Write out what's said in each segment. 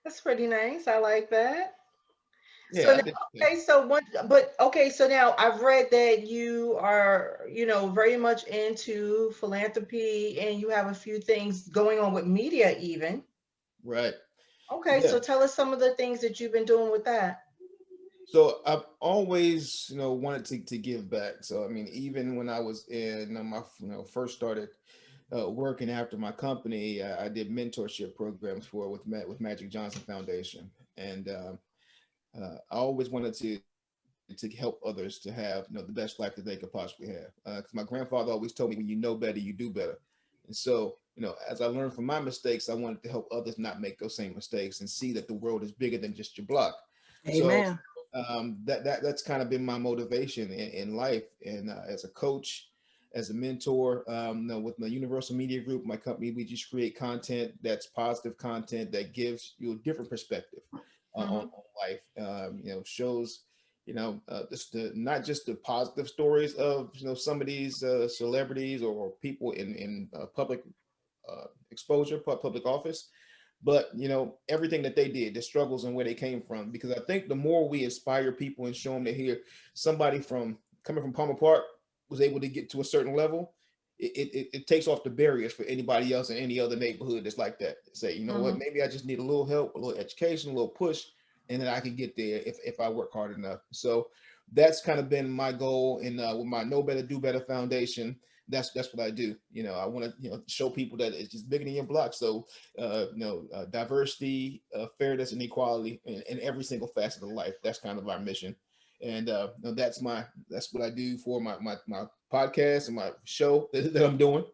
That's pretty nice. I like that. So Yeah, I now, did. Yeah. okay, so one, but okay, so now I've read that you are, very much into philanthropy and you have a few things going on with media even. Right. Okay, Yeah. so tell us some of the things that you've been doing with that. So I've always, wanted to give back. So I mean, even when I was in my, first started working after my company, I did mentorship programs for with Magic Johnson Foundation, and I always wanted to help others to have the best life that they could possibly have. Because my grandfather always told me, when you know better, you do better. And so, as I learned from my mistakes, I wanted to help others not make those same mistakes and see that the world is bigger than just your block. So Amen. that's kind of been my motivation in life, and as a coach, as a mentor. With my Universal Media Group, my company, we just create content that's positive content that gives you a different perspective Mm-hmm. on life. Shows just not just the positive stories of some of these celebrities or people in public exposure, public office, but everything that they did, the struggles and where they came from. Because I think the more we inspire people and show them that here, somebody from coming from Palmer Park was able to get to a certain level, it takes off the barriers for anybody else in any other neighborhood that's like that. Say, you know what, Mm-hmm. maybe I just need a little help, a little education, a little push, and then I can get there if I work hard enough. So that's kind of been my goal. And with my Know Better Do Better Foundation, that's what I do. I want to show people that it's just bigger than your block. So diversity, fairness, and equality in every single facet of life. That's kind of our mission, and that's what I do for my podcast and my show that I'm doing.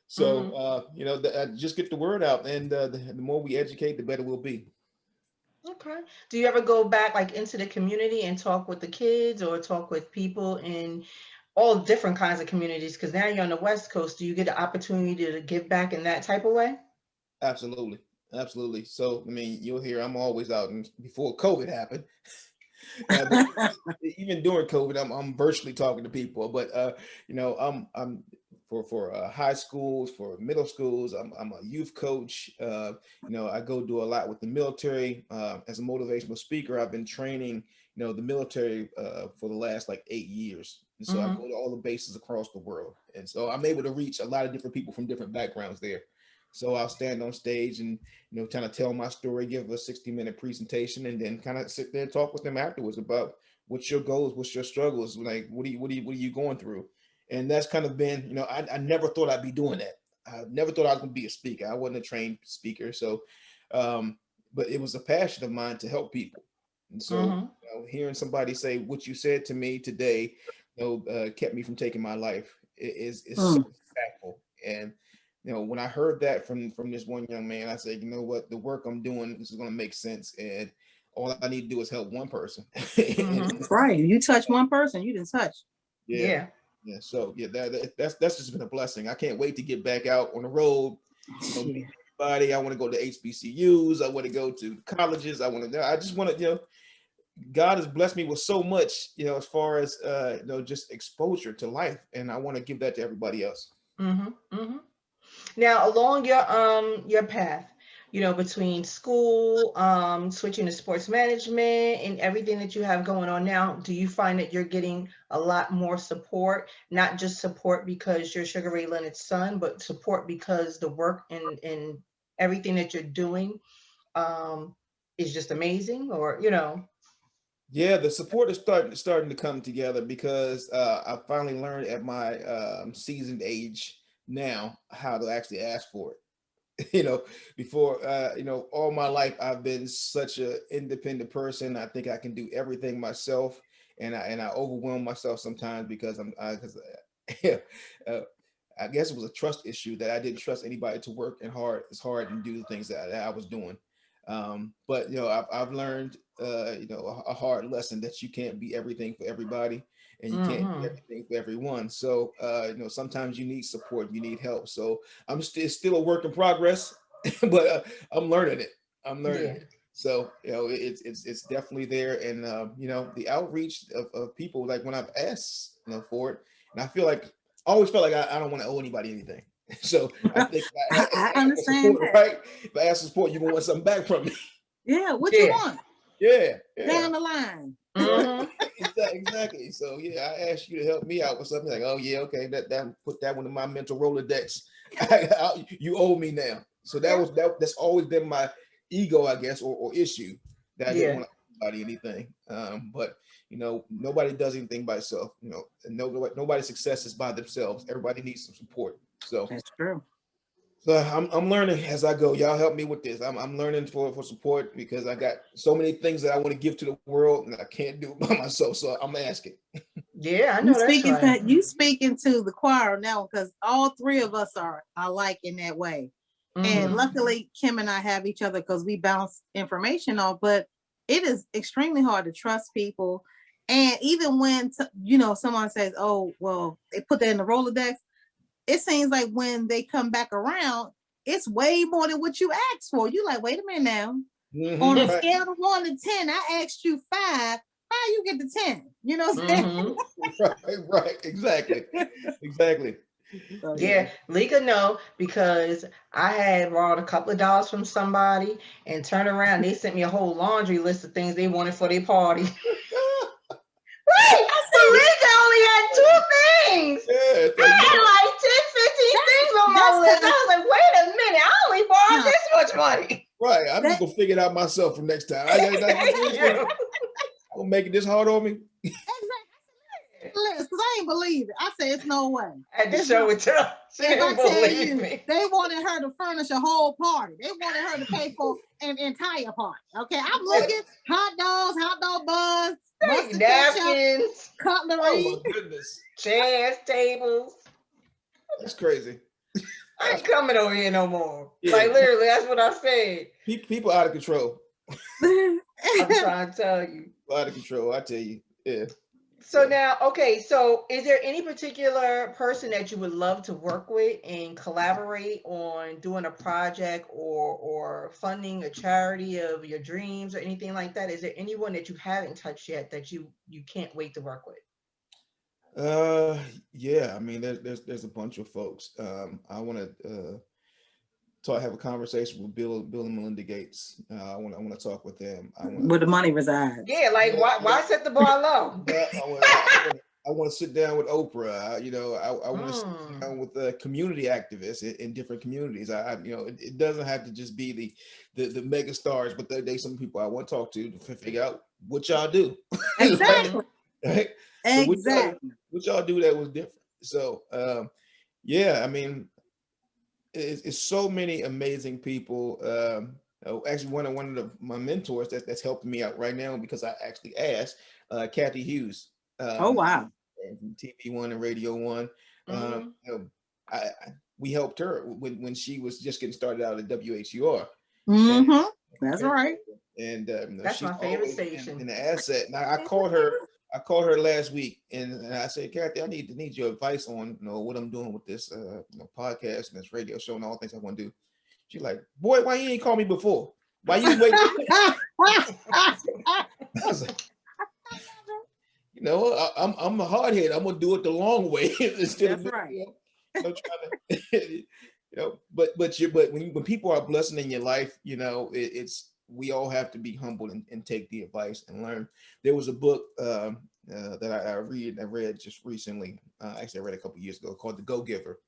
So Mm-hmm. just get the word out, and the more we educate, the better we'll be. Okay. Do you ever go back like into the community and talk with the kids or talk with people in all different kinds of communities? Because now you're on the West Coast. Do you get the opportunity to give back in that type of way? Absolutely, absolutely. So I mean, you'll hear I'm always out, and before COVID happened, but even during COVID, I'm virtually talking to people. But I'm for high schools, for middle schools. I'm a youth coach. I go do a lot with the military as a motivational speaker. I've been training the military for the last like 8 years, and so I Mm-hmm. go to all the bases across the world, and so I'm able to reach a lot of different people from different backgrounds there. So I'll stand on stage and kind of tell my story, give a 60-minute presentation, and then kind of sit there and talk with them afterwards about what's your goals, what's your struggles, like what are you going through. And that's kind of been, I never thought I'd be doing that. I never thought I was going to be a speaker. I wasn't a trained speaker. So um but it was a passion of mine to help people. And so Mm-hmm. hearing somebody say what you said to me today kept me from taking my life is so Mm. impactful. And when I heard that from this one young man, I said, you know what, the work I'm doing, this is going to make sense, and all I need to do is help one person. And Mm-hmm. That's right. You touch one person, you didn't touch. yeah, Yeah. yeah. So yeah, that's just been a blessing. I can't wait to get back out on the road. Meet Yeah. everybody. I want to go to HBCUs. I want to go to colleges. I just want to. God has blessed me with so much. As far as just exposure to life, and I want to give that to everybody else. Mm-hmm. Mm-hmm. Now, along your path, between school, switching to sports management and everything that you have going on now, do you find that you're getting a lot more support, not just support because you're Sugar Ray Leonard's son, but support because the work and everything that you're doing um is just amazing or. Yeah, the support is starting to come together because I finally learned at my seasoned age now how to actually ask for it. Before all my life I've been such a independent person. I think I can do everything myself, and I overwhelm myself sometimes because yeah, uh, I guess it was a trust issue that I didn't trust anybody to work and hard and do the things that I was doing. But I've learned a hard lesson that you can't be everything for everybody, and you can't be Mm-hmm. everything for everyone. So sometimes you need support, you need help. So still a work in progress, but I'm learning it. I'm learning Yeah. it. So it's definitely there, and the outreach of people, like when I've asked for it, and I feel like I always felt like I don't want to owe anybody anything. So I think if I I ask for understand support, that. right? If I ask for support, you're gonna want something back from me. Yeah, what you Yeah. want Yeah, down the line? Mhm. exactly. So yeah, I asked you to help me out with something like, oh yeah, okay, that put that one in my mental Rolodex. You owe me now. So that's always been my ego, I guess, or issue that I didn't Yeah. want to owe anybody anything. But nobody does anything by itself. Nobody's success is by themselves. Everybody needs some support. So That's true. I'm learning as I go. Y'all help me with this. I'm learning for support because I got so many things that I want to give to the world and I can't do it by myself. So I'm asking. Yeah, I You know that's speaking right. to you speaking to the choir now, because all three of us are alike in that way. And Mhm. luckily, Kim and I have each other because we bounce information off. But it is extremely hard to trust people. And even when someone says, "Oh, well," they put that in the Rolodex. It seems like when they come back around, it's way more than what you asked for. You like, wait a minute now. On a Right. scale of 1 to 10, I asked you 5. How you get to 10? You know what I'm saying? Mhm. Right. Exactly. Exactly. So, Yeah, Lika know because I had borrowed a couple of dollars from somebody and turned around. They sent me a whole laundry list of things they wanted for their party. Right. So Lika only had two things. Yeah, it's I like, had like 10, 15 things on my that's list. kinda- I was like, wait a minute, I only borrowed no, this much money. right. I'm just that, gonna figure it out myself from next time. Yeah. I'm gonna make it this hard on me. because I ain't believe it. I said, it's no way. I had to It's show no, it to her. She if I didn't tell believe you, me. they wanted her to furnish a whole party. They wanted her to pay for an entire party. Okay, I'm looking, hot dog buns, mustard ketchup, Napkins, Oh cutlery. my goodness. chairs, tables. That's crazy. I ain't coming over here no more. Yeah. Like literally, that's what I said. People out of control. I'm trying to tell you. Out of control, I tell you. Yeah. So now, okay, so is there any particular person that you would love to work with and collaborate on doing a project or funding a charity of your dreams or anything like that? Is there anyone that you haven't touched yet that you can't wait to work with? Yeah, I mean there's a bunch of folks. I want to have a conversation with Bill and Melinda Gates. I want to talk with them. I want Where the money resides. Yeah, like why set the bar low? I want to sit down with Oprah. I want to sit Mm. down with community activists in different communities. It doesn't have to just be the mega stars, but there's some people I want to talk to figure out what y'all do. Exactly. Right? So Exactly. what y'all do that was different. So yeah, I mean, it's so many amazing people. Actually, one of my mentors that's helping me out right now because I actually asked Kathy Hughes Oh um, wow. from TV1 and Radio One. Um, Mhm. you know, we helped her when she was just getting started out at WHUR. And, Mm-hmm. That's right. and That's she's my favorite always station. an asset. Now I called her last week and I said, Kathy, I need your advice on what I'm doing with this podcast and this radio show and all the things I want to do. She's like, boy, why you ain't call me before? Why you wait? I was like, I'm a hard head. I'm gonna do it the long way instead That's of right. trying to but when people are blessing in your life, it's we all have to be humble and take the advice and learn. There was a book that I read just recently. Actually, I read a couple years ago called The Go Giver,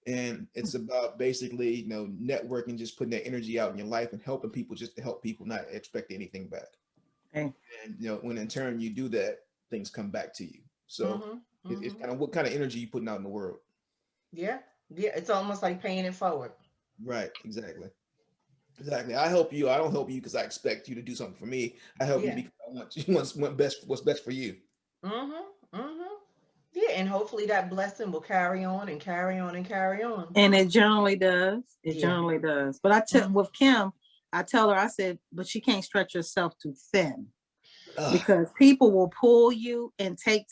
and it's about basically networking, just putting that energy out in your life and helping people just to help people, not expect anything back. Okay. And when in turn you do that, things come back to you. So Mhm. it's Mhm. kind of what kind of energy you putting out in the world. Yeah. Yeah, it's almost like paying it forward. Right, exactly. Exactly. I help you. I don't help you because I expect you to do something for me. I help you Yeah. because I want you what's best for you. Mhm. Mhm. Yeah, and hopefully that blessing will carry on and carry on and carry on. And it generally does. It Yeah. generally does. But I tell Mhm. with Kim, I tell her, I said, but she can't stretch herself too thin Ugh, because people will pull you and take.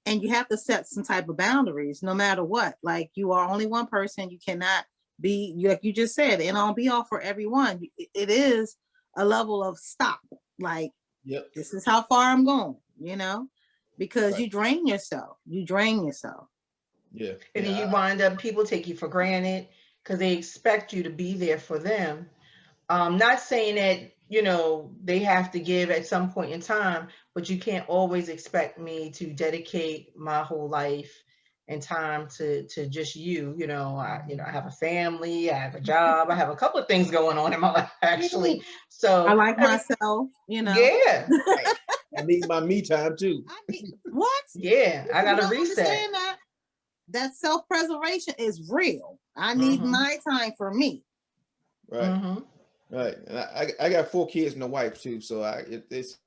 And you have to set some type of boundaries no matter what. Like you are only one person. You cannot be, like you just said, and I'll be all for everyone. It is a level of stop. Like, yep. this is how far I'm going, because Right. you drain yourself. You drain yourself. Yeah. And then Yeah. you wind up people take you for granted because they expect you to be there for them. Not saying that, they have to give at some point in time, but you can't always expect me to dedicate my whole life and time to just you. I have a family, I have a job, I have a couple of things going on in my life actually. I So like myself, yeah, Right. I need my me time too. I need what? yeah, I You gotta don't reset. understand that self-preservation is real. I need Mm-hmm. my time for me. Right. Mm-hmm. Right. And I got 4 kids and a wife too, so it's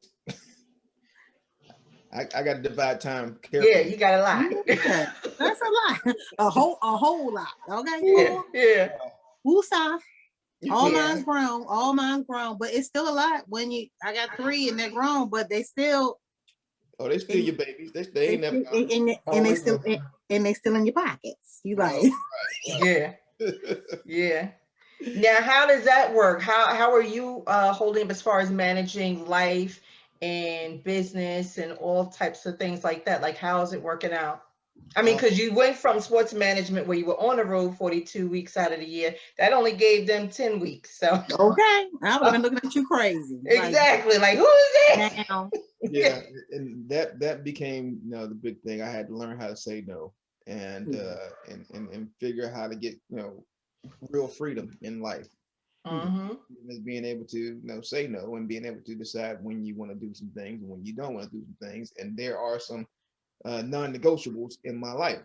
I got to divide time Yeah, carefully. you got a lot. Yeah, that's a lot. A whole lot. Okay. Yeah, yeah, Woosah. All yeah. mine's grown. All mine's grown. But it's still a lot when I got 3 and they're grown, but they still Oh, they still your babies. They ain't never gone. and they Always still gonna- and they still in your pockets. You like Oh, Yeah, yeah. Now, how does that work? How are you holding up as far as managing life and business and all types of things like that? Like, how is it working out? I mean, right. because you went from sports management where you were on the road 42 weeks out of the year, that only gave them 10 weeks. So okay. I would have been looking at you crazy. exactly, like who is Like this? now. Yeah, and that became the big thing. I had to learn how to say no and and figure out how to get real freedom in life. Mm-hmm. Is being able to say no and being able to decide when you want to do some things and when you don't want to do some things. And there are some non-negotiables in my life.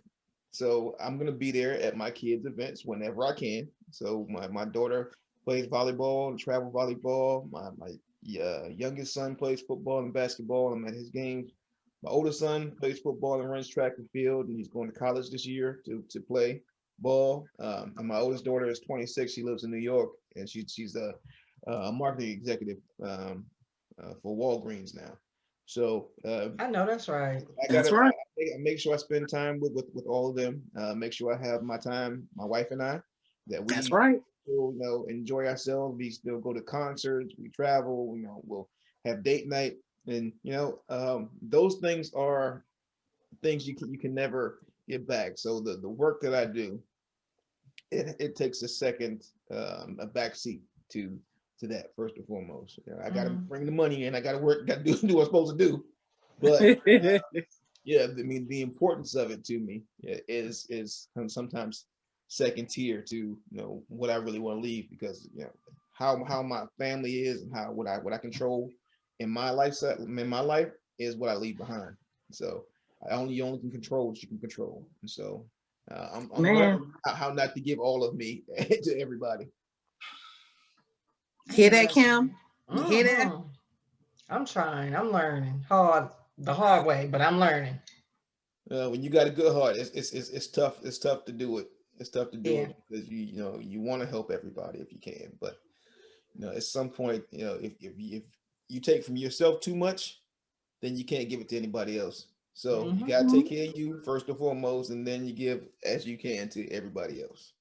So I'm gonna be there at my kids' events whenever I can. So my daughter plays volleyball, travel volleyball. My youngest son plays football and basketball. I'm at his games. My oldest son plays football and runs track and field, and he's going to college this year to play ball. And my oldest daughter is 26. She lives in New York, and she's a marketing executive for Walgreens now. So I know that's right. I That's gotta right. make sure I spend time with all of them. Make sure I have my time, my wife and I, that we That's right. still enjoy ourselves. We still go to concerts, we travel. We'll have date night, and those things are things you can never get back. So the work that I do, it takes a second, a backseat to that first and foremost. I got to Mm. bring the money in. I got to work. Got to do what I'm supposed to do. But yeah, I mean the importance of it to me is sometimes second tier to what I really want to leave, because how my family is and how what I control in my life is what I leave behind. So you only can control what you can control. And so I'm Man, learning how not to give all of me to everybody. hear that, Kim? You hear that? Mhm. I'm trying. I'm learning the hard way, but I'm learning. When you got a good heart, it's tough. It's tough to do it. It's tough to do Yeah. it because you want to help everybody if you can, but at some point, if you take from yourself too much, then you can't give it to anybody else. So you Mm-hmm. gotta take care of you first and foremost, and then you give as you can to everybody else.